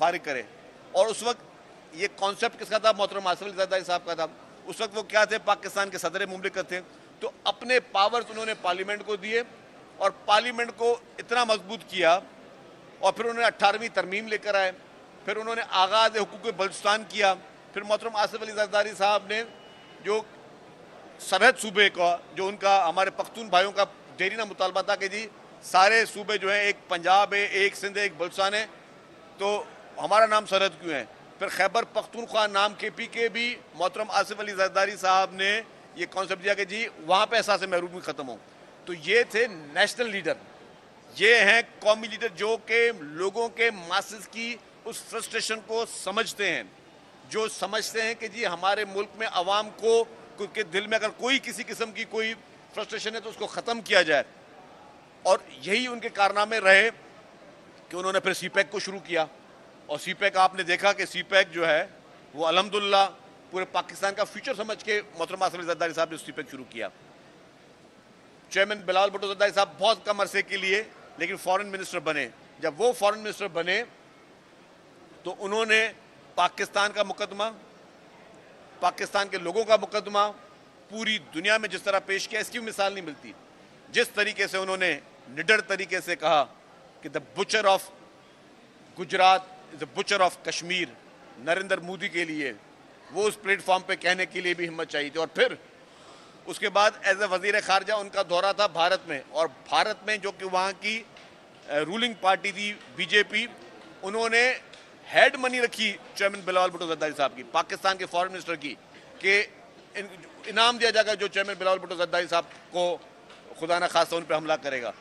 فارغ کرے. اور اس وقت یہ کانسیپٹ کس کا تھا؟ محترم آصف علی زرداری صاحب کا تھا. اس وقت وہ کیا تھے؟ پاکستان کے صدر مملکت تھے. تو اپنے پاورز انہوں نے پارلیمنٹ کو دیے اور پارلیمنٹ کو اتنا مضبوط کیا, اور پھر انہوں نے 18ویں ترمیم لے کر آئے. پھر انہوں نے آغاز حقوق بلوچستان کیا. پھر محترم آصف علی زرداری صاحب نے جو سرحد صوبے کا, جو ان کا ہمارے پختون بھائیوں کا دیرینہ مطالبہ تھا کہ جی سارے صوبے جو ہیں, ایک پنجاب ہے, ایک سندھ ہے, ایک بلوچستان ہے, تو ہمارا نام سرحد کیوں ہے؟ پھر خیبر پختونخوا نام کے پی کے بھی محترم آصف علی زرداری صاحب نے یہ کانسیپٹ دیا کہ جی وہاں پہ احساس محرومی ختم ہو. تو یہ تھے نیشنل لیڈر, یہ ہیں قومی لیڈر جو کہ لوگوں کے ماسز کی اس فرسٹریشن کو سمجھتے ہیں, جو سمجھتے ہیں کہ جی ہمارے ملک میں عوام کو کے دل میں اگر کوئی کسی قسم کی کوئی فرسٹریشن ہے تو اس کو ختم کیا جائے. اور یہی ان کے کارنامے رہے کہ انہوں نے پھر سی پیک کو شروع کیا. اور سی پیک آپ نے دیکھا کہ سی پیک جو ہے وہ الحمدللہ پورے پاکستان کا فیوچر سمجھ کے محترم آصف علی زرداری صاحب نے سی پیک شروع کیا. چیئرمین بلاول بھٹو زرداری صاحب بہت کم عرصے کے لیے لیکن فارن منسٹر بنے. جب وہ فارن منسٹر بنے تو انہوں نے پاکستان کا مقدمہ, پاکستان کے لوگوں کا مقدمہ پوری دنیا میں جس طرح پیش کیا, اس کی مثال نہیں ملتی. جس طریقے سے انہوں نے نڈر طریقے سے کہا کہ the butcher of Gujarat the butcher of Kashmir Narendra Modi کے لیے, وہ اس پلیٹ فارم پہ کہنے کے لیے بھی ہمت چاہیے تھی. اور پھر اس کے بعد ایز اے وزیر خارجہ ان کا دورہ تھا بھارت میں, اور بھارت میں جو کہ وہاں کی رولنگ پارٹی تھی بی جے پی, انہوں نے ہیڈ منی رکھی چیئرمین بلاول بھٹو زرداری صاحب کی, پاکستان کے فارن منسٹر کی, کہ انعام دیا جائے گا جو چیئرمین بلاول بھٹو زرداری صاحب کو خدا نہ خواستہ ان پہ حملہ کرے گا.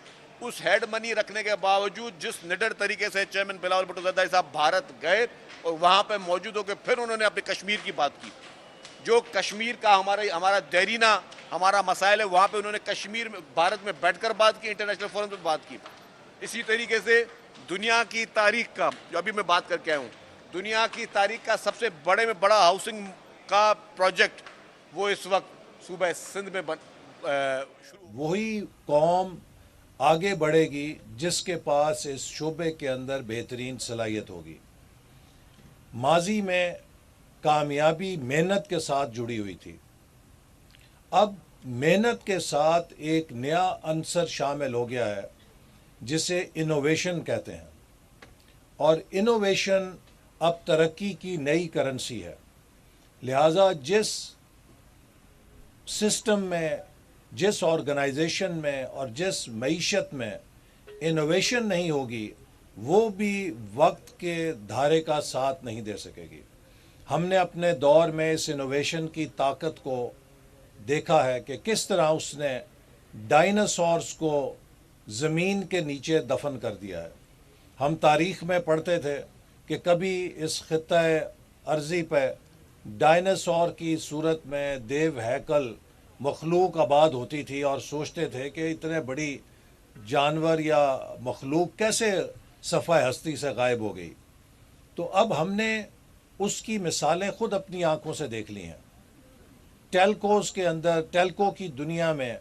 اس ہیڈ منی رکھنے کے باوجود جس نڈر طریقے سے چیئرمین بلاول بھٹو زرداری صاحب بھارت گئے اور وہاں پہ موجود ہو کے پھر انہوں نے اپنی کشمیر کی بات کی, جو کشمیر کا ہمارا دیرینہ ہمارا مسائل ہے, وہاں پہ انہوں نے کشمیر میں بھارت میں بیٹھ کر بات کی, انٹرنیشنل فورم پہ بات کی. اسی طریقے سے دنیا کی تاریخ کا, جو ابھی میں بات کر کے آیا ہوں, دنیا کی تاریخ کا سب سے بڑے میں بڑا ہاؤسنگ کا پروجیکٹ وہ اس وقت صوبہ سندھ میں وہی قوم آگے بڑھے گی جس کے پاس اس شعبے کے اندر بہترین صلاحیت ہوگی. ماضی میں کامیابی محنت کے ساتھ جڑی ہوئی تھی, اب محنت کے ساتھ ایک نیا عنصر شامل ہو گیا ہے جسے انوویشن کہتے ہیں, اور انوویشن اب ترقی کی نئی کرنسی ہے. لہٰذا جس سسٹم میں, جس آرگنائزیشن میں اور جس معیشت میں انوویشن نہیں ہوگی وہ بھی وقت کے دھارے کا ساتھ نہیں دے سکے گی. ہم نے اپنے دور میں اس انوویشن کی طاقت کو دیکھا ہے کہ کس طرح اس نے ڈائناسورس کو زمین کے نیچے دفن کر دیا ہے. ہم تاریخ میں پڑھتے تھے کہ کبھی اس خطہ ارضی پہ ڈائناسور کی صورت میں دیو ہیکل مخلوق آباد ہوتی تھی, اور سوچتے تھے کہ اتنے بڑی جانور یا مخلوق کیسے صفحہ ہستی سے غائب ہو گئی. تو اب ہم نے اس کی مثالیں خود اپنی آنکھوں سے دیکھ لی ہیں. ٹیلکوز کے اندر, ٹیلکو کی دنیا میں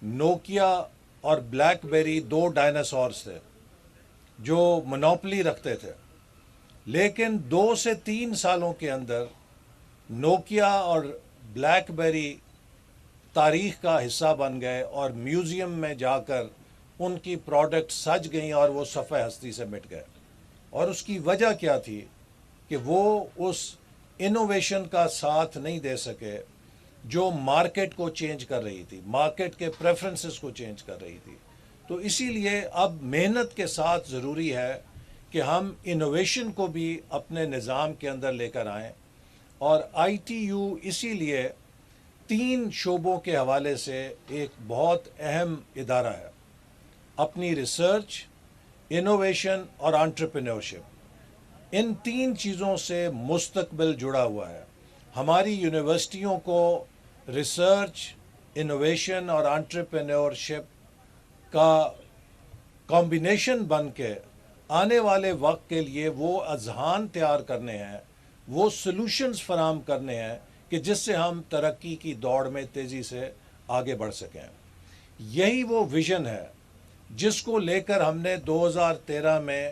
نوکیا اور بلیک بیری دو ڈائناسورس تھے جو منوپلی رکھتے تھے, لیکن 2 سے 3 سالوں کے اندر نوکیا اور بلیک بیری تاریخ کا حصہ بن گئے اور میوزیم میں جا کر ان کی پروڈکٹ سج گئیں اور وہ صفحہ ہستی سے مٹ گئے. اور اس کی وجہ کیا تھی کہ وہ اس انوویشن کا ساتھ نہیں دے سکے جو مارکیٹ کو چینج کر رہی تھی, مارکیٹ کے پریفرنسز کو چینج کر رہی تھی. تو اسی لیے اب محنت کے ساتھ ضروری ہے کہ ہم انوویشن کو بھی اپنے نظام کے اندر لے کر آئیں. اور آئی ٹی یو اسی لیے 3 شعبوں کے حوالے سے ایک بہت اہم ادارہ ہے. اپنی ریسرچ, انوویشن اور انٹرپرینورشپ, ان 3 چیزوں سے مستقبل جڑا ہوا ہے. ہماری یونیورسٹیوں کو ریسرچ, انوویشن اور انٹرپرینورشپ کا کمبینیشن بن کے آنے والے وقت کے لیے وہ اذہان تیار کرنے ہیں, وہ سلوشنز فراہم کرنے ہیں کہ جس سے ہم ترقی کی دوڑ میں تیزی سے آگے بڑھ سکیں. یہی وہ ویژن ہے جس کو لے کر ہم نے 2013 میں